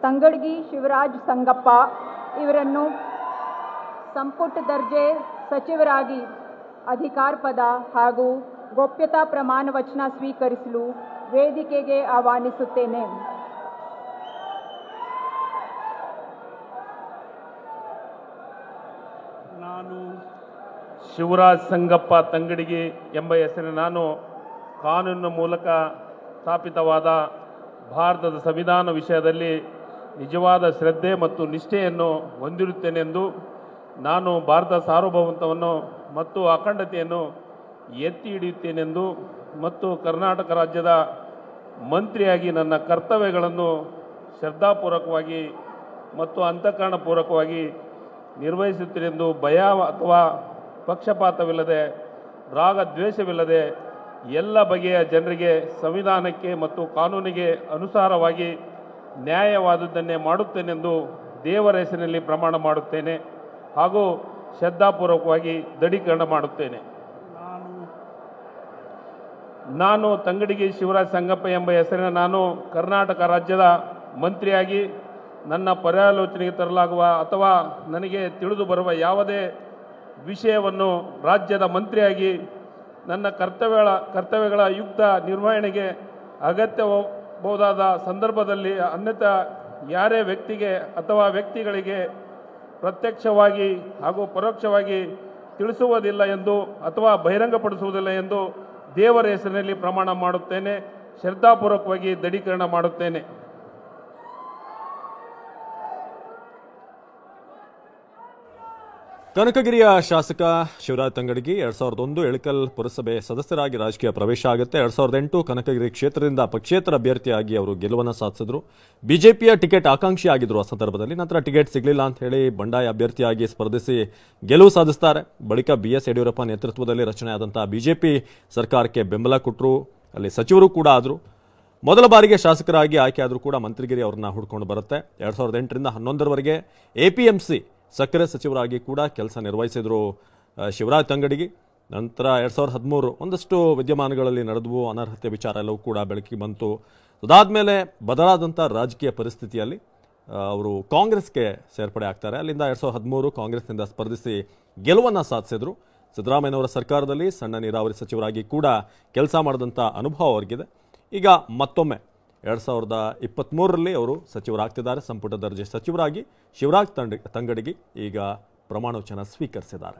ತಂಗಡಗಿ ಶಿವರಾಜ್ ಸಂಗಪ್ಪ ಇವರನ್ನು ಸಂಪುಟ ದರ್ಜೆ ಸಚಿವರಾಗಿ ಅಧಿಕಾರ ಪದ ಹಾಗೂ ಗೋಪ್ಯತಾ ಪ್ರಮಾಣ ವಚನ ಸ್ವೀಕರಿಸಲು ವೇದಿಕೆಗೆ ಆಹ್ವಾನಿಸುತ್ತೇನೆ. ನಾನು ಶಿವರಾಜ್ ಸಂಗಪ್ಪ ತಂಗಡಗಿ ಎಂಬ ಹೆಸರಿನ ನಾನು ಕಾನೂನಿನ ಮೂಲಕ ಸ್ಥಾಪಿತವಾದ ಭಾರತದ ಸಂವಿಧಾನ ವಿಷಯದಲ್ಲಿ ನಿಜವಾದ ಶ್ರದ್ಧೆ ಮತ್ತು ನಿಷ್ಠೆಯನ್ನು ಹೊಂದಿರುತ್ತೇನೆಂದು, ನಾನು ಭಾರತ ಸಾರ್ವಭೌಮತ್ವವನ್ನು ಮತ್ತು ಅಖಂಡತೆಯನ್ನು ಎತ್ತಿ ಹಿಡಿಯುತ್ತೇನೆಂದು ಮತ್ತು ಕರ್ನಾಟಕ ರಾಜ್ಯದ ಮಂತ್ರಿಯಾಗಿ ನನ್ನ ಕರ್ತವ್ಯಗಳನ್ನು ಶ್ರದ್ಧಾಪೂರ್ವಕವಾಗಿ ಮತ್ತು ಅಂತಃಕರಣಪೂರ್ವಕವಾಗಿ ನಿರ್ವಹಿಸುತ್ತೇನೆಂದು ಭಯ ಅಥವಾ ಪಕ್ಷಪಾತವಿಲ್ಲದೆ ರಾಗದ್ವೇಷವಿಲ್ಲದೆ ಎಲ್ಲ ಬಗೆಯ ಜನರಿಗೆ ಸಂವಿಧಾನಕ್ಕೆ ಮತ್ತು ಕಾನೂನಿಗೆ ಅನುಸಾರವಾಗಿ ನ್ಯಾಯವಾದುದನ್ನೇ ಮಾಡುತ್ತೇನೆಂದು ದೇವರ ಹೆಸರಿನಲ್ಲಿ ಪ್ರಮಾಣ ಮಾಡುತ್ತೇನೆ ಹಾಗೂ ಶ್ರದ್ಧಾಪೂರ್ವಕವಾಗಿ ದೃಢೀಕರಣ ಮಾಡುತ್ತೇನೆ. ನಾನು ತಂಗಡಗಿ ಶಿವರಾಜ್ ಸಂಗಪ್ಪ ಎಂಬ ಹೆಸರಿನ ನಾನು ಕರ್ನಾಟಕ ರಾಜ್ಯದ ಮಂತ್ರಿಯಾಗಿ ನನ್ನ ಪರ್ಯಾಲೋಚನೆಗೆ ತರಲಾಗುವ ಅಥವಾ ನನಗೆ ತಿಳಿದು ಬರುವ ಯಾವುದೇ ವಿಷಯವನ್ನು ರಾಜ್ಯದ ಮಂತ್ರಿಯಾಗಿ ನನ್ನ ಕರ್ತವ್ಯಗಳ ಯುಕ್ತ ನಿರ್ವಹಣೆಗೆ ಅಗತ್ಯಬಹುದಾದ ಸಂದರ್ಭದಲ್ಲಿ ಅನ್ಯಥಾ ಯಾರೇ ವ್ಯಕ್ತಿಗೆ ಅಥವಾ ವ್ಯಕ್ತಿಗಳಿಗೆ ಪ್ರತ್ಯಕ್ಷವಾಗಿ ಹಾಗೂ ಪರೋಕ್ಷವಾಗಿ ತಿಳಿಸುವುದಿಲ್ಲ ಎಂದು ಅಥವಾ ಬಹಿರಂಗಪಡಿಸುವುದಿಲ್ಲ ಎಂದು ದೇವರ ಹೆಸರಿನಲ್ಲಿ ಪ್ರಮಾಣ ಮಾಡುತ್ತೇನೆ, ಶ್ರದ್ಧಾಪೂರ್ವಕವಾಗಿ ದೃಢೀಕರಣ ಮಾಡುತ್ತೇನೆ. ಕನಕಗಿರಿಯ ಶಾಸಕ ಶಿವರಾಜ್ ತಂಗಡಗಿ 2001 ಇಳಕಲ್ ಪುರಸಭೆ ಸದಸ್ಯರಾಗಿ ರಾಜಕೀಯ ಪ್ರವೇಶ ಆಗುತ್ತೆ. 2008 ಕನಕಗಿರಿ ಕ್ಷೇತ್ರದಿಂದ ಪಕ್ಷೇತರ ಅಭ್ಯರ್ಥಿಯಾಗಿ ಅವರು ಗೆಲುವನ್ನು ಸಾಧಿಸಿದ್ರು. ಬಿಜೆಪಿಯ ಟಿಕೆಟ್ ಆಕಾಂಕ್ಷಿ ಆಗಿದ್ರು ಆ ಸಂದರ್ಭದಲ್ಲಿ. ನಂತರ ಟಿಕೆಟ್ ಸಿಗಲಿಲ್ಲ ಅಂತ ಹೇಳಿ ಬಂಡಾಯ ಅಭ್ಯರ್ಥಿಯಾಗಿ ಸ್ಪರ್ಧಿಸಿ ಗೆಲುವು ಸಾಧಿಸ್ತಾರೆ. ಬಳಿಕ BS ಯಡಿಯೂರಪ್ಪ ನೇತೃತ್ವದಲ್ಲಿ ರಚನೆಯಾದಂತಹ ಬಿಜೆಪಿ ಸರ್ಕಾರಕ್ಕೆ ಬೆಂಬಲ ಕೊಟ್ಟರು. ಅಲ್ಲಿ ಸಚಿವರು ಕೂಡ ಆದರು. ಮೊದಲ ಬಾರಿಗೆ ಶಾಸಕರಾಗಿ ಆಯ್ಕೆಯಾದರೂ ಕೂಡ ಮಂತ್ರಿಗಿರಿ ಅವ್ರನ್ನ ಹುಡ್ಕೊಂಡು ಬರುತ್ತೆ. 2008ರಿಂದ 2011ರವರೆಗೆ APMC ಸಕ್ಕರೆ ಸಚಿವರಾಗಿ ಕೂಡ ಕೆಲಸ ನಿರ್ವಹಿಸಿದರು ಶಿವರಾಜ್ ತಂಗಡಗಿ. ನಂತರ 2013 ಒಂದಷ್ಟು ವಿದ್ಯಮಾನಗಳಲ್ಲಿ ನಡೆದವು. ಅನರ್ಹತೆ ವಿಚಾರ ಎಲ್ಲವೂ ಕೂಡ ಬೆಳಕಿಗೆ ಬಂತು. ಅದಾದಮೇಲೆ ಬದಲಾದಂಥ ರಾಜಕೀಯ ಪರಿಸ್ಥಿತಿಯಲ್ಲಿ ಅವರು ಕಾಂಗ್ರೆಸ್ಗೆ ಸೇರ್ಪಡೆ ಆಗ್ತಾರೆ. ಅಲ್ಲಿಂದ 2013 ಕಾಂಗ್ರೆಸ್ನಿಂದ ಸ್ಪರ್ಧಿಸಿ ಗೆಲುವನ್ನು ಸಾಧಿಸಿದ್ರು. ಸಿದ್ದರಾಮಯ್ಯನವರ ಸರ್ಕಾರದಲ್ಲಿ ಸಣ್ಣ ನೀರಾವರಿ ಸಚಿವರಾಗಿ ಕೂಡ ಕೆಲಸ ಮಾಡಿದಂಥ ಅನುಭವ ಅವರಿಗಿದೆ. ಈಗ ಮತ್ತೊಮ್ಮೆ 2023ರಲ್ಲಿ ಅವರು ಸಚಿವರಾಗ್ತಿದ್ದಾರೆ. ಸಂಪುಟ ದರ್ಜೆ ಸಚಿವರಾಗಿ ಶಿವರಾಜ್ ತಂಗಡಗಿ ಈಗ ಪ್ರಮಾಣ ವಚನ ಸ್ವೀಕರಿಸಿದ್ದಾರೆ.